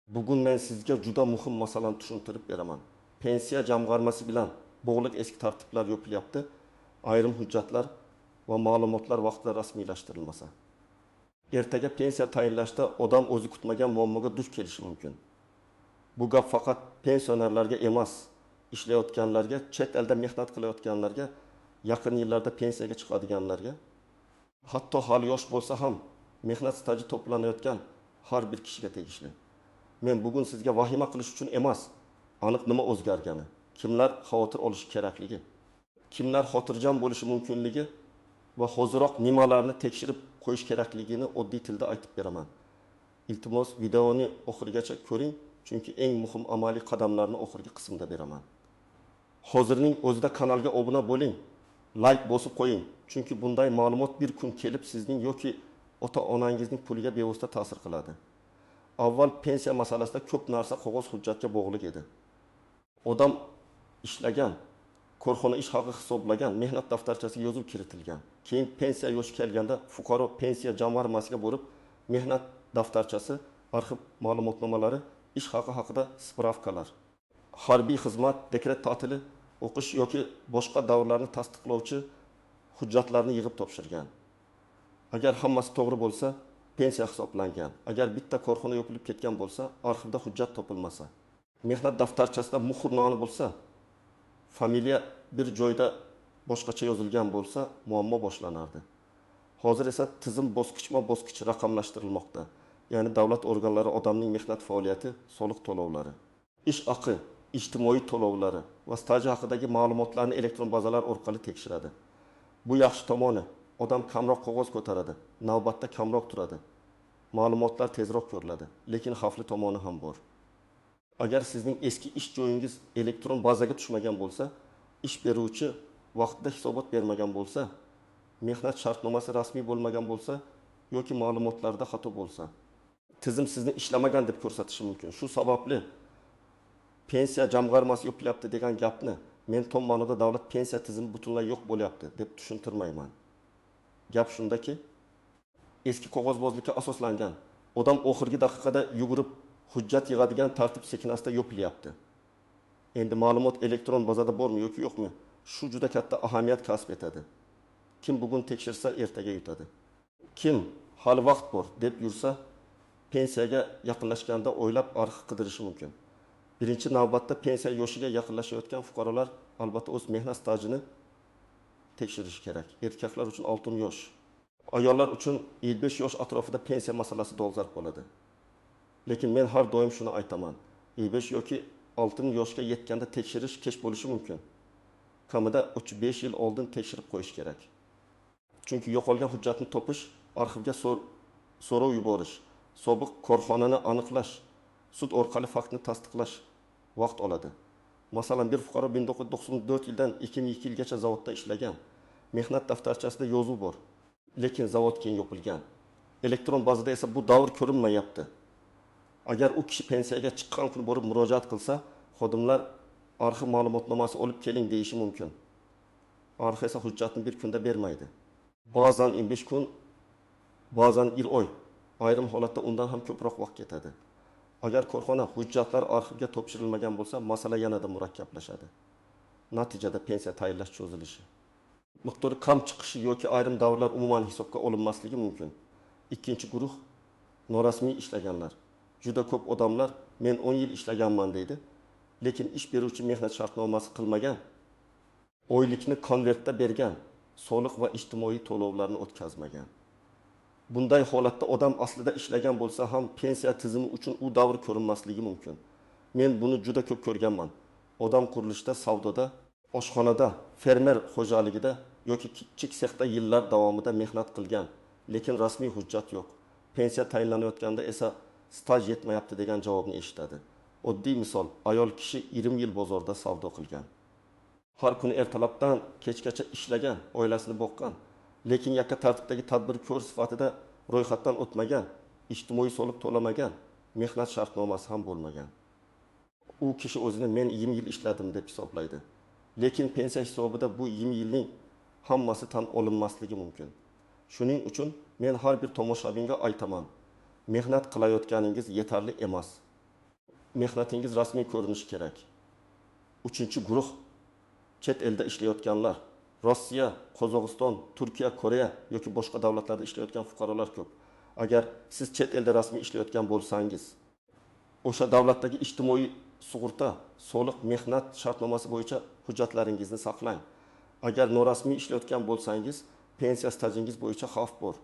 Bugun men sizga juda muhim masalani tushuntirib beraman. Pensiya jamg'armasi bilan bog'liq eski tartiblar yopilyapti. Ayrim hujjatlar va ma'lumotlar vaqtida rasmiylashtirilmasa. Ertaga pensiya tayinlashda odam o'zi kutmagan muammoga duch kelishi mumkin. Bu gap faqat pensionerlarga emas, ishlayotganlarga, chet elda mehnat qilayotganlarga, yaqin yillarda pensiyaga chiqadiganlarga, hatto hali yosh bo'lsa ham mehnat staji to'planayotgan har bir kishiga tegishli. Men bugun sizga vahima qilish uchun emas, aniq nima o'zgargani, kimlar xavotir olishi kerakligi, kimlar xotirjam bo'lishi mumkinligi va hoziroq nimalarni tekshirib qo'yish kerakligini oddiy tilda aytib beraman. Iltimos videoni oxirigacha ko'ring, chunki eng muhim amaliy qadamlarni oxirgi qismda beraman. Hozirning o'zida kanalga obuna bo'ling, like bosib qo'ying, chunki bunday ma'lumot bir kun kelib sizning yoki ota-onangizning puliga bevosita ta'sir qiladi. Avval pensiya masalasida ko'p narsa qog'oz hujjatga bog'liq edi. Odam ishlagan, korxona ish haqi hisoblagan, mehnat daftarchasiga yozib kiritilgan. Keyin pensiya yoshi kelganda fuqaro pensiya jamg'armasiga borib, mehnat daftarchasi, arxiv ma'lumotnomalari, ish haqi haqida spravkalar, harbiy xizmat, dekret ta'tili, o'qish yoki boshqa davrlarni tasdiqlovchi hujjatlarni yig'ib topshirgan. Agar hammasi to'g'ri bo'lsa, pensiya hisoblangan. Agar bitta korxona yopilib ketgan bo'lsa, arxivda hujjat topilmasa, mehnat daftarchasida muhr nomi bo'lsa, familiya bir joyda boshqacha yozilgan bo'lsa, muammo boshlanardi. Hozir esa tizim bosqichma-bosqich raqamlashtirilmoqda. Ya'ni davlat organlari odamning mehnat faoliyati, soliq to'lovlari, ish haqi, ijtimoiy to'lovlari va staji haqidagi ma'lumotlarni elektron bazalar orqali tekshiradi. Bu yaxshi tomoni, odam kamroq qog'oz ko'taradi, navbatda kamroq turadi. Ma'lumotlar tezroq ko'riladi, lekin xavfli tomoni ham bor. Agar sizning eski ish joyingiz elektron bazaga tushmagan bo'lsa, ish beruvchi vaqtida hisobot bermagan bo'lsa, mehnat shartnomasi rasmiy bo'lmagan bo'lsa yoki ma'lumotlarda xato bo'lsa, tizim sizni ishlamagan deb ko'rsatishi mumkin. Shu sababli pensiya jamg'armasi yopilyapti degan gapni men tom ma'noda davlat pensiya tizimi butunlay yo'q bo'lyapti deb tushuntirmayman. Gap shundaki, eski qog'ozbozlikka asoslangan, odam oxirgi daqiqada yugurib hujjat yig'adigan tartib sekinasida yopilyapti. Endi ma'lumot elektron bazada bormi yoki yo'qmi? Shu juda katta ahamiyat kasb etadi. Kim bugun tekshirsa ertaga yutadi. Kim hali vaqt bor deb yursa, pensiyaga yaqinlashganda o'ylab arxiv qidirishi mumkin. Birinchi navbatda pensiya yoshiga yaqinlashayotgan fuqarolar albatta o'z mehnat stajini tekshirishi kerak. Erkaklar uchun 6 yosh, ayollar uchun 55 yosh atrofida pensiya masalasi dolzarb bo'ladi. Lekin men har doim shuni aytaman. 55 yoki 6 yoshga yetganda tekshirish kech bo'lishi mumkin. Kamida 3-5 yil oldin tekshirib qo'yish kerak. Chunki yo'qolgan hujjatni topish, arxivga so'rov yuborish, sobiq korxonani aniqlash, sud orqali faktni tasdiqlash vaqt oladi. Masalan, bir fuqaro 1994 yildan 2002 yilgacha zavodda ishlagan. Mehnat daftarchasida yozuv bor, lekin zavod keyin yopilgan. Elektron bazada esa bu davr ko'rinmayapti. Agar u kishi pensiyaga chiqqan kun borib murojaat qilsa, xodimlar arxiv ma'lumotnomasi olib keling deyishi mumkin. Arxiv esa hujjatni bir kunda bermaydi. Ba'zan 15 kun, ba'zan yil oy, ayrim holatda undan ham ko'proq vaqt ketadi. Agar korxona hujjatlar arxivga topshirilmagan bo'lsa, masala yanada murakkablashadi. Natijada pensiya tayinlash cho'zilishi, miqdori kam chiqishi yoki ayrim davrlar umuman hisobga olinmasligi mumkin. Ikkinchi guruh norasmiy ishlaganlar. Juda ko'p odamlar men 10 yil ishlaganman deydi, lekin ish beruvchi mehnat shartnomasi qilmagan, oylikni konvertda bergan, soliq va ijtimoiy to'lovlarni o'tkazmagan. Bunday holatda odam aslida ishlagan bo'lsa ham pensiya tizimi uchun u davr ko'rinmasligi mumkin. Men buni juda ko'p ko'rganman. Odam qurilishda, savdoda, oshxonada, fermer xo'jaligida yoki kichik sexda yillar davomida mehnat qilgan, lekin rasmiy hujjat yo'q. Pensiya tayinlanayotganda esa staj yetmayapti degan javobni eshitadi. Oddiy misol, ayol kishi 20 yil bozorda savdo qilgan. Har kuni ertalabdan kechgacha ishlagan, oilasini boqqan, lekin yakka tartibdagi tadbirkor sifatida ro'yxatdan o'tmagan, ijtimoiy soliq to'lamagan, mehnat shartnomasi ham bo'lmagan. U kishi o'zini men 20 yil ishladim deb hisoblaydi. Lekin pensiya hisobida bu 20 yilning hammasi tan olinmasligi mumkin. Shuning uchun men har bir tomoshabinga aytaman, mehnat qilayotganingiz yetarli emas. mehnatingiz rasmiy ko'rinishi kerak. 3-guruh chet elda ishlayotganlar, Rossiya, Qozog'iston, Turkiya, Koreya yoki boshqa davlatlarda ishlayotgan fuqarolar ko'p. Agar siz chet elda rasmiy ishlayotgan bo'lsangiz, o'sha davlatdagi ijtimoiy sug'urta, soliq, mehnat shartnomasi bo'yicha hujjatlaringizni saqlang. Agar norasmiy ishlayotgan bo'lsangiz, pensiya stajingiz bo'yicha xavf bor.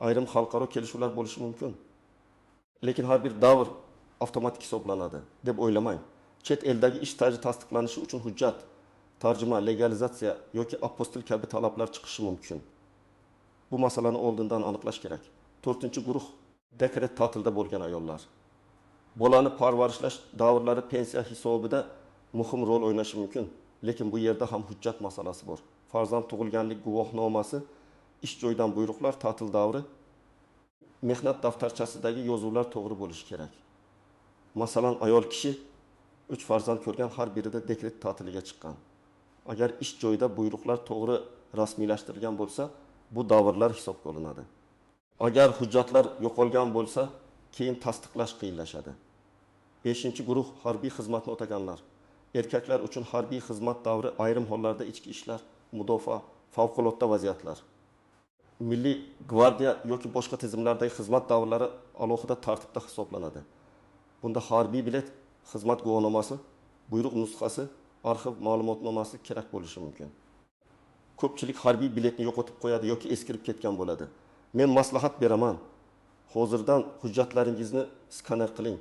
Ayrim xalqaro kelishuvlar bo'lishi mumkin. Lekin har bir davr avtomatik hisoblanadi deb o'ylamang. Chet eldagi ish staji tasdiqlanishi uchun hujjat, tarjima, legalizatsiya yoki apostil kabi talablar chiqishi mumkin. Bu masalani oldindan aniqlash kerak. 4-guruh dekret ta'tilda bo'lgan ayollar. Bolani parvarishlash davrlari pensiya hisobida muhim rol o'ynashi mumkin. Lekin bu yerda ham hujjat masalasi bor. Farzand tug'ilganlik guvohnomasi, ish joyidan buyruqlar, ta'til davri, mehnat daftarchasidagi yozuvlar to'g'ri bo'lishi kerak. Masalan, ayol kishi 3 farzand ko'rgan, har birida dekret ta'tiliga chiqqan. Agar ish joyida buyruqlar to'g'ri rasmiylashtirilgan bo'lsa, bu davrlar hisobga olinadi. Agar hujjatlar yo'qolgan bo'lsa, keyin tasdiqlash qiyinlashadi. 5-guruh harbiy xizmatni o'taganlar. Erkaklar uchun harbiy xizmat davri ayrim hollarda ichki ishlar, mudofaa, favqulodda vaziyatlar, Milliy gvardiya yoki boshqa tizimlardagi xizmat davrlari alohida tartibda hisoblanadi. Bunda harbiy bilet, xizmat guvohnomasi, buyruq nusxasi, arxiv ma'lumotnomasi kerak bo'lishi mumkin. Ko'pchilik harbiy biletni yo'qotib qo'yadi yoki eskirib ketgan bo'ladi. Men maslahat beraman. Hozirdan hujjatlaringizni skaner qiling,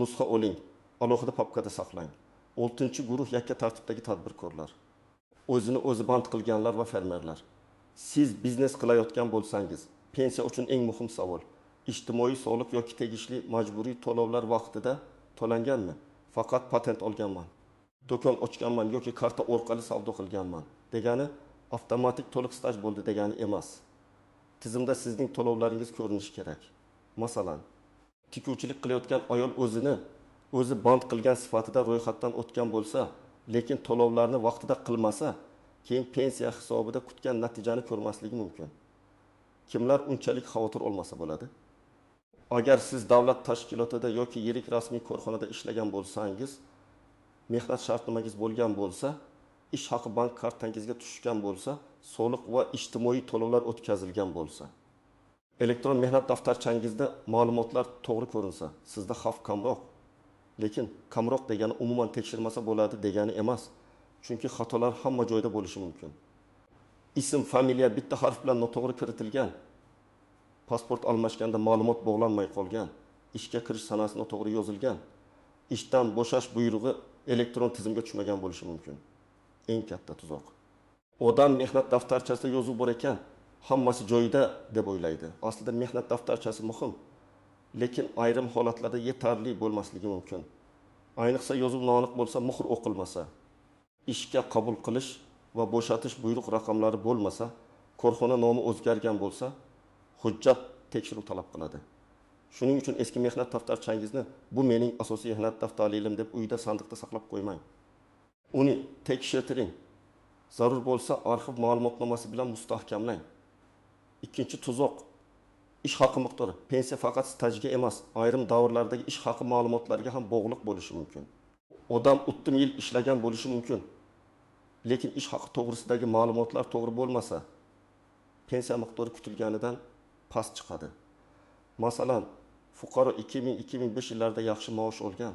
nusxa oling, alohida papkada saqlang. 6-guruh yakka tartibdagi tadbirkorlar. O'zini o'zi band qilganlar va fermerlar. Siz biznes qilayotgan bo'lsangiz, pensiya uchun eng muhim savol: ijtimoiy soliq yoki tegishli majburiy to'lovlar vaqtida to'langanmi? Faqat patent olganman, do'kon ochganman yoki karta orqali savdo qilganman degani avtomatik to'liq staj bo'ldi degani emas. Tizimda sizning to'lovlaringiz ko'rinishi kerak. Masalan, tikuvchilik qilayotgan ayol o'zi band qilgan sifatida ro'yxatdan o'tgan bo'lsa, lekin to'lovlarni vaqtida qilmasa, keyin pensiya hisobida kutgan natijani ko'rmasligi mumkin. Kimlar unchalik xavotir olmasa bo'ladi? Agar siz davlat tashkilotida yoki yirik rasmiy korxonada ishlagan bo'lsangiz, mehnat shartnomangiz bo'lgan bo'lsa, ish haqi bank kartangizga tushgan bo'lsa, soliq va ijtimoiy to'lovlar o'tkazilgan bo'lsa, elektron mehnat daftarchangizda ma'lumotlar to'g'ri ko'rinsa, sizda xavf kamroq. Lekin kamroq degani umuman tekshirmasa bo'ladi degani emas. Chunki xatolar hamma joyda bo'lishi mumkin. Ism, familiya bitta harf bilan noto'g'ri kiritilgan. Pasport almashganda ma'lumot bog'lanmay qolgan. Ishga kirish sanasi noto'g'ri yozilgan. Ishdan bo'shash buyrug'i elektron tizimga tushmagan bo'lishi mumkin. Eng katta tuzoq. Odam mehnat daftarchasida yozuv bor ekan, hammasi joyida deb o'ylaydi. Aslida mehnat daftarchasi muhim, lekin ayrim holatlarda yetarli bo'lmasligi mumkin. Ayniqsa yozuv noaniq bo'lsa, muhr o'qilmasa, ishga qabul qilish va bo'shatish buyruq raqamlari bo'lmasa, korxona nomi o'zgargan bo'lsa, hujjat tekshiruv talab qiladi. Shuning uchun eski mehnat daftarchangizni bu mening asosiy mehnat daftarilim deb uyda sandiqda saqlab qo'ymang. Uni tekshirtiring. Zarur bo'lsa arxiv ma'lumotnomasi bilan mustahkamlang. Ikkinchi tuzoq: ish haqi miqdori. Pensiya faqat stajga emas, ayrim davrlardagi ish haqi ma'lumotlariga ham bog'liq bo'lishi mumkin. Odam 30 yil ishlagan bo'lishi mumkin. Lekin ish haqi to'g'risidagi ma'lumotlar to'g'ri bo'lmasa, pensiya miqdori kutilganidan past chiqadi. Masalan, fuqaro 2000-2005 yillarida yaxshi maosh olgan,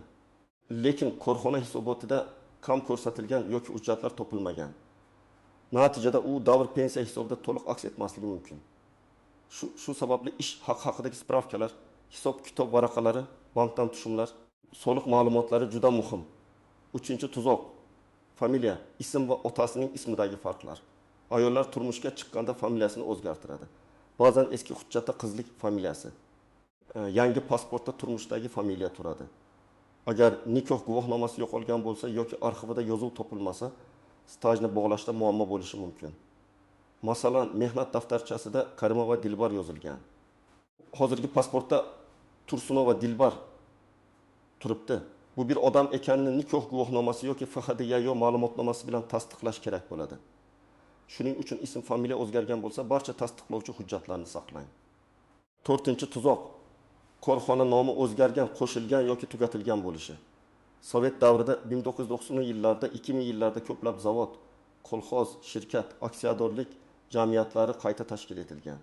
lekin korxona hisobotida kam ko'rsatilgan yoki hujjatlar topilmagan. Natijada u davr pensiya hisobida to'liq aks etmasligi mumkin. Shu sababli ish haqidagi spravkalar, hisob-kitob varaqalari, bankdan tushumlar, soliq ma'lumotlari juda muhim. 3-tuzoq: familiya, ism va otasining ismidagi farqlar. Ayollar turmushga chiqqanda familiyasini o'zgartiradi. Ba'zan eski hujjatda qizlik familiyasi, yangi pasportda turmushdagi familiya turadi. Agar nikoh guvohnomasi yo'qolgan bo'lsa yoki arxivida yozuv topilmasa, stajni bog'lashda muammo bo'lishi mumkin. Masalan, mehnat daftarchasida Karimova Dilbar yozilgan. Hozirgi pasportda Tursunova Dilbar turibdi. Bu bir odam ekanini nikoh guvohnomasi yoki FHDYO ma'lumotnomasi bilan tasdiqlash kerak bo'ladi. Shuning uchun ism, familiya o'zgargan bo'lsa, barcha tasdiqlovchi hujjatlarni saqlang. 4-tuzoq: korxona nomi o'zgargan, qo'shilgan yoki tugatilgan bo'lishi. Sovet davrida 1990 yillarda, 2000 yillarda ko'plab zavod, kolxoz, shirkat, aksiyadorlik jamiyatlari qayta tashkil etilgan.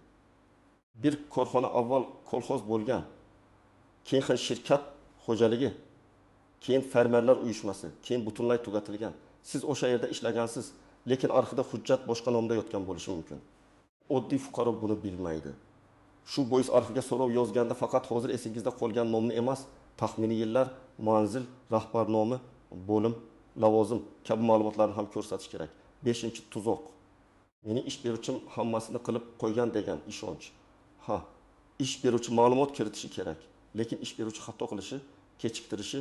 Bir korxona avval kolxoz bo'lgan, keyin shirkat xo'jaligi, keyin fermerlar uyushmasi, keyin butunlay tugatilgan. Siz o'sha yerda ishlagansiz, lekin orqada hujjat boshqa nomda yotgan bo'lishi mumkin. Oddiy fuqaro buni bilmaydi. Shu bois orqiga so'rov yozganda faqat hozir esingizda qolgan nomni emas, taxminiy yillar, manzil, rahbar nomi, bo'lim, lavozim kabi ma'lumotlarni ham ko'rsatish kerak. 5-tuzoq. Meni ish beruvchim hammasini qilib qo'ygan degan ishonch. Ha, ish beruvchi ma'lumot kiritishi kerak, lekin ish beruvchi xato qilishi, kechiktirishi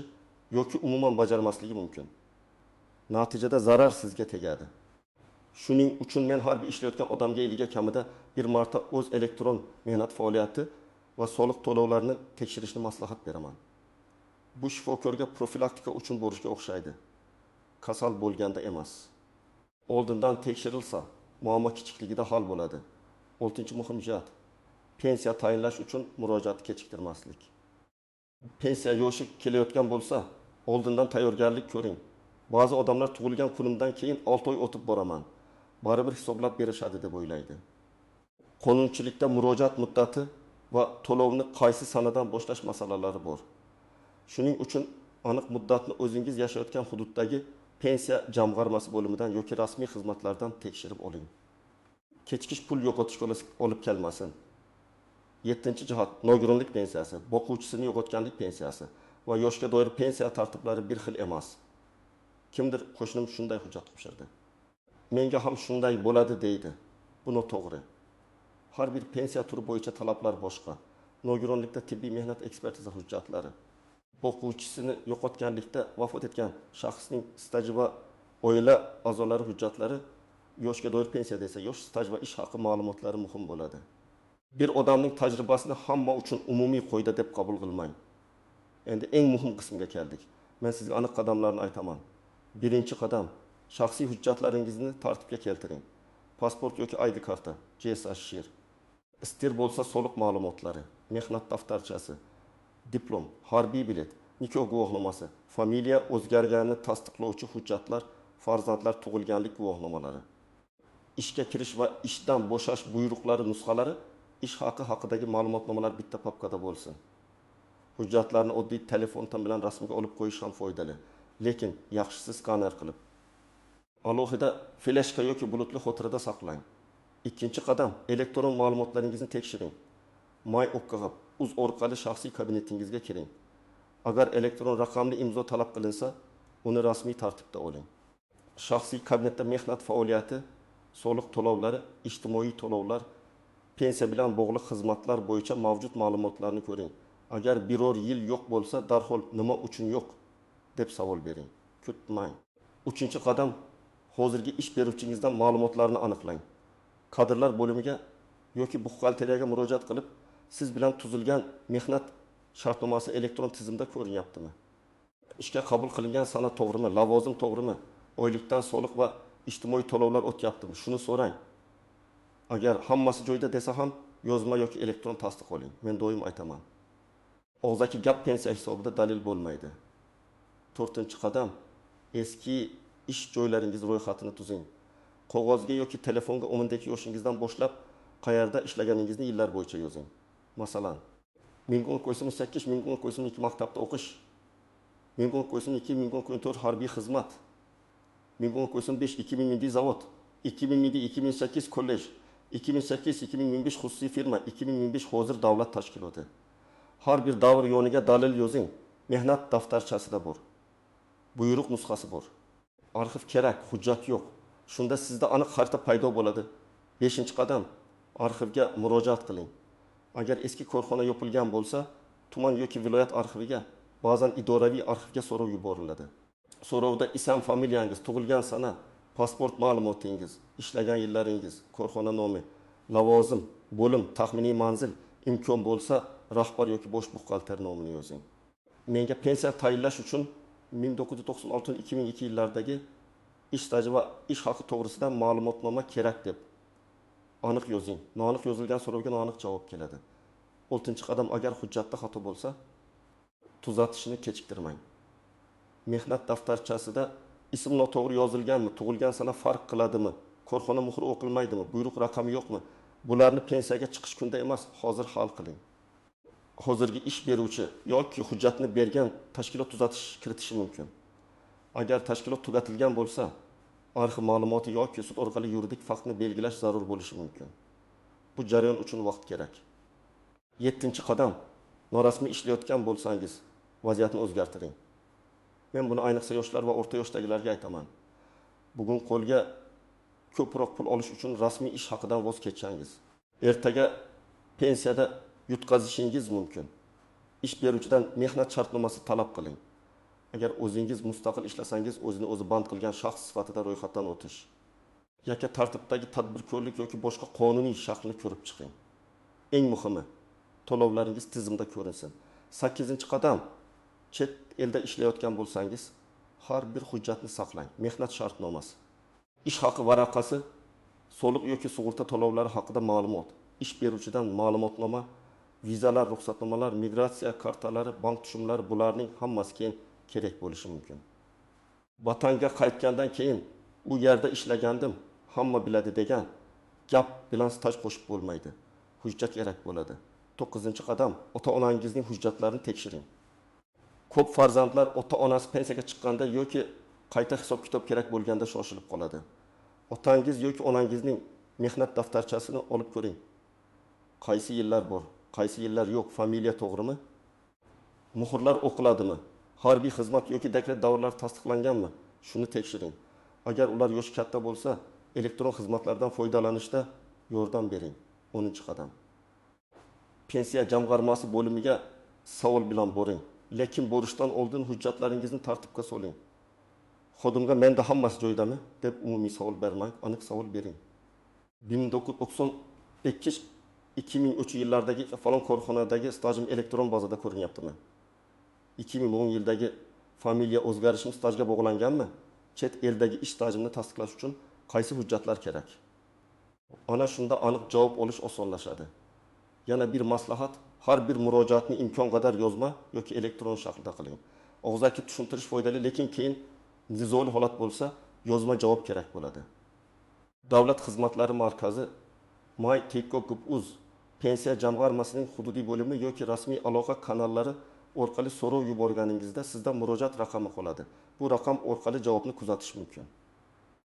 yoki umuman bajarmasligi mumkin. Natijada zarar sizga tegadi. Shuning uchun men har bir ishlayotgan odamga yiliga kamida bir marta o'z elektron mehnat faoliyati va soliq to'lovlarini tekshirishni maslahat beraman. Bu shifokorga profilaktika uchun borishga o'xshaydi. Kasal bo'lganda emas. Oldindan tekshirilsa, muammo kichikligida hal bo'ladi. 6-muhim jihat. Pensiya tayinlash uchun murojaatni kechiktirmaslik. Pensiya yoshi kelayotgan bo'lsa, oldindan tayyorgarlik ko'ring. Ba'zi odamlar tug'ilgan kunimdan keyin 6 oy o'tib boraman. Baribir hisoblab berishadi deb o'ylaydi. Qonunchilikda murojaat muddati va to'lovni qaysi sanadan boshlash masalalari bor. Shuning uchun aniq muddatni o'zingiz yashayotgan hududdagi pensiya jamg'armasi bo'limidan yoki rasmiy xizmatlardan tekshirib oling. Kechikish pul yo'qotishga olib kelmasin. 7-jihat nogironlik pensiyasi, boquvchisini yo'qotganlik pensiyasi va yoshga doir pensiya tartiblari bir xil emas. Kimdir qo'shnim shunday hujjat topshirdi. Menga ham shunday bo'ladi deydi. Bu noto'g'ri. Har bir pensiya turi bo'yicha talablar boshqa. Nogironlikda tibbiy mehnat ekspertiza hujjatlari, boquvchisini yo'qotganlikda vafot etgan shaxsning staji va oila a'zolari hujjatlari, yoshga doir pensiya desa, yosh staj va ish haqi ma'lumotlari muhim bo'ladi. Bir odamning tajribasini hamma uchun umumiy qo'yda deb qabul qilmang. Endi eng muhim qismga keldik. Men sizga aniq qadamlarni aytaman. Birinchi qadam, shaxsiy hujjatlaringizni tartibga keltiring. Pasport yoki ID karta, JSH-shir. Istir bo'lsa soliq ma'lumotlari, mehnat daftarchasi, diplom, harbiy bilet, nikoh guvohnomasi, familiya o'zgarganini tasdiqlovchi hujjatlar, farzandlar tug'ilganlik guvohnomalari. Ishga kirish va ishdan bo'shash buyruqlari nusxalari, ish haqi haqidagi ma'lumotnomalar bitta papkada bo'lsin. Hujjatlarni oddiy telefon bilan rasmga olib qo'yish ham foydali, lekin yaxshisi skaner qilib. Alohida fleshka yoki bulutli xotirada saqlang. Ikkinchi qadam, elektron ma'lumotlaringizni tekshiring. MyOKG'ab uz orqali shaxsiy kabinetingizga kiring. Agar elektron raqamli imzo talab qilinsa, uni rasmiy tartibda oling. Shaxsiy kabinetda mehnat faoliyati, soliq to'lovlari, ijtimoiy to'lovlar, pensiya bilan bog'liq xizmatlar bo'yicha mavjud ma'lumotlarni ko'ring. Agar biror yil yo'q bo'lsa, darhol nima uchun yo'q deb savol bering. Kutmang. 3-qadam, hozirgi ish beruvchingizdan ma'lumotlarni aniqlang. Kadrlar bo'limiga yoki buxgalteriyaga murojaat qilib, siz bilan tuzilgan mehnat shartnomasi elektron tizimda ko'rinyaptimi? Ishga qabul qilingan sana to'g'rimi? Lavozim to'g'rimi? Oylikdan soliq va ijtimoiy to'lovlar o'tyaptimi? Shuni so'rang. Agar hammasi joyida desa ham, yozma yoki elektron tasdiq oling. Men doim aytaman. Og'zaki gap pensiya hisobida dalil bo'lmaydi. 4-qadam, eski ish joylaringiz ro'yxatini tuzing. Qog'ozga yoki telefonga 10-dagi yoshingizdan boshlab qayerda ishlaganingizni yillar bo'yicha yozing. Masalan, 1998, 1992 maktabda o'qish, 1992, 1994 harbiy xizmat, 1995, 2007 zavod, 2007, 2008 kollej, 2008, 2015 xususiy firma, 2015 hozir davlat tashkiloti. Har bir davr yoniga dalil yozing. Mehnat daftarchasida bor. Buyruq nusxasi bor. Arxiv kerak, hujjat yo'q. Shunda sizda aniq xarita paydo bo'ladi. 5-qadam, arxivga murojaat qiling. Agar eski korxona yopilgan bo'lsa, tuman yoki viloyat arxiviga, ba'zan idoraviy arxivga so'rov yuboriladi. So'rovda ism, familiyangiz, tug'ilgan sana, pasport ma'lumotingiz, ishlagan yillaringiz, korxona nomi, lavozim, bo'lim, taxminiy manzil, imkon bo'lsa, rahbar yoki bosh buxgalter nomini yozing. Menga pensiya tayinlash uchun 1996-2002 yillardagi ish staji va ish haqi to'g'risida ma'lumotnoma kerak deb aniq yozing. Noaniq yozilgan so'rovga noaniq javob keladi. Oltinchi qadam, agar hujjatda xato bo'lsa, tuzatishni kechiktirmang. Mehnat daftarchasida ism noto'g'ri yozilganmi, tug'ilgan sana farq qiladimi, korxona muhri o'qilmaydimi, buyruq raqami yo'qmi? Bularni pensiyaga chiqish kunda emas, hozir hal qiling. Hozirgi ish beruvchi yoki hujjatni bergan tashkilot tuzatish kiritishi mumkin. Agar tashkilot tugatilgan bo'lsa, arxiv ma'lumoti yoki sud orqali yuridik faktni belgilash zarur bo'lishi mumkin. Bu jarayon uchun vaqt kerak. 7-qadam, norasmiy ishlayotgan bo'lsangiz, vaziyatni o'zgartiring. Men buni ayniqsa yoshlar va o'rta yoshdagilarga aytaman. Bugun qo'lga ko'proq pul olish uchun rasmiy ish haqidan voz kechangiz. Ertaga pensiyada yutqazishingiz mumkin. Ish beruvchidan mehnat shartnomasi talab qiling. Agar o'zingiz mustaqil ishlasangiz, o'zini o'zi band qilgan shaxs sifatida ro'yxatdan o'tish. Yoki tartibdagi tadbirkorlik yoki boshqa qonuniy shaxsni ko'rib chiqing. Eng muhimi, to'lovlaringiz tizimda ko'rinsin. 8-qadam, chet elda ishlayotgan bo'lsangiz, har bir hujjatni saqlang. Mehnat shartnomasi, ish haqi varaqasi, soliq yoki sug'urta to'lovlari haqida ma'lumot, ish beruvchidan ma'lumotnoma, vizalar, ruxsatnomalar, migratsiya kartalari, bank tushumlari, bularning hammasi kerak bo'lishi mumkin. Vatanga qaytgandan keyin u yerda ishlagandim, hamma biladi degan gap bilan staj qo'shib bo'lmaydi. Hujjat kerak bo'ladi. 9-qadam, ota-onangizning hujjatlarini tekshiring. Ko'p farzandlar ota-onasi pensiyaga chiqqanda yoki qayta hisob-kitob kerak bo'lganda shoshilib qoladi. Otangiz yoki onangizning mehnat daftarchasini olib ko'ring. Qaysi yillar bor, qaysi yillar yo'q, familiya to'g'rimi? Muhrlar o'qiladimi? Harbiy xizmat yoki dekret davrlari tasdiqlanganmi? Shuni tekshiring. Agar ular yoshi katta bo'lsa, elektron xizmatlardan foydalanishda yordam bering. 10-qadam. Pensiya jamg'armasi bo'limiga savol bilan boring. Lekin borishdan oldin hujjatlaringizni tartibga soling. Xodimga menda hammasi joyidami deb umumiy savol bermang, aniq savol bering. 1992-2003 yillardagi falon korxonadagi stajim elektron bazada ko'rinyaptimi? 2010 yildagi familiya o'zgarishim stajga bog'langanmi? Chet eldagi ish stajimni tasdiqlash uchun qaysi hujjatlar kerak? Ana shunda aniq javob olish osonlashadi. Yana bir maslahat, har bir murojaatni imkon qadar yozma yoki elektron shaklda qiling. Og'zaki tushuntirish foydali, lekin keyin nizoli holat bo'lsa, yozma javob kerak bo'ladi. Davlat xizmatlari markazi My.Tekko.uz pensiya jamg'armasining hududiy bo'limi yoki rasmiy aloqa kanallari orqali so'rov yuborganingizda sizda murojaat raqami qoladi. Bu raqam orqali javobni kuzatish mumkin.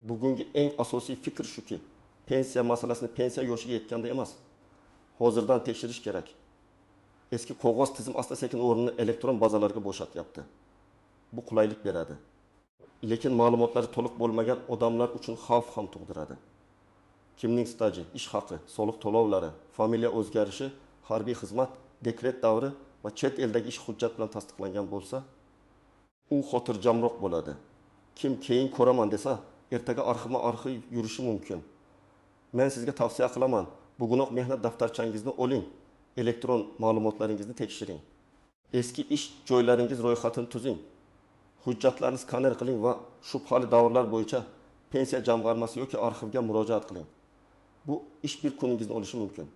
Bugungi eng asosiy fikr shuki, pensiya masalasini pensiya yoshiga yetganda emas, hozirdan tekshirish kerak. Eski qog'oz tizim asta-sekin o'rnini elektron bazalarga bo'shatyapti. Bu qulaylik beradi. Lekin ma'lumotlari to'liq bo'lmagan odamlar uchun xavf ham tug'diradi. Kimning staji, ish haqi, soliq to'lovlari, familiya o'zgarishi, harbiy xizmat, dekret davri va chet eldagi ish hujjat bilan tasdiqlangan bo'lsa, u xotirjamroq bo'ladi. Kim keyin ko'raman desa, ertaga arxiv yurishi mumkin. Men sizga tavsiya qilaman, bugunoq mehnat daftarchangizni oling, elektron ma'lumotlaringizni tekshiring. Eski ish joylaringiz ro'yxatini tuzing. Hujjatlarni skaner qiling va shubhali davrlar bo'yicha pensiya jamg'armasi yoki arxivga murojaat qiling. Bu ish bir kuningizni olishi mumkin.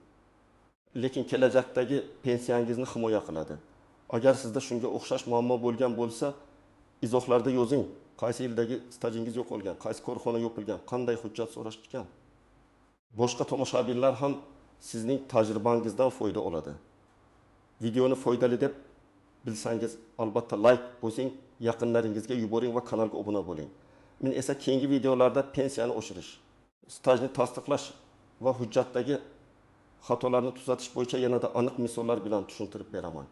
Lekin kelajakdagi pensiyangizni himoya qiladi. Agar sizda shunga o'xshash muammo bo'lgan bo'lsa, izohlarda yozing. Qaysi yildagi stajingiz yo'qolgan, qaysi korxona yopilgan, qanday hujjat so'rashgan. Boshqa tomoshabinlar ham sizning tajribangizdan foyda oladi. Videoni foydali deb bilsangiz, albatta like bosing, yaqinlaringizga yuboring va kanalga obuna bo'ling. Men esa keyingi videolarda pensiyani oshirish, stajni tasdiqlash va hujjatdagi xatolarni tuzatish bo'yicha yanada aniq misollar bilan tushuntirib beraman.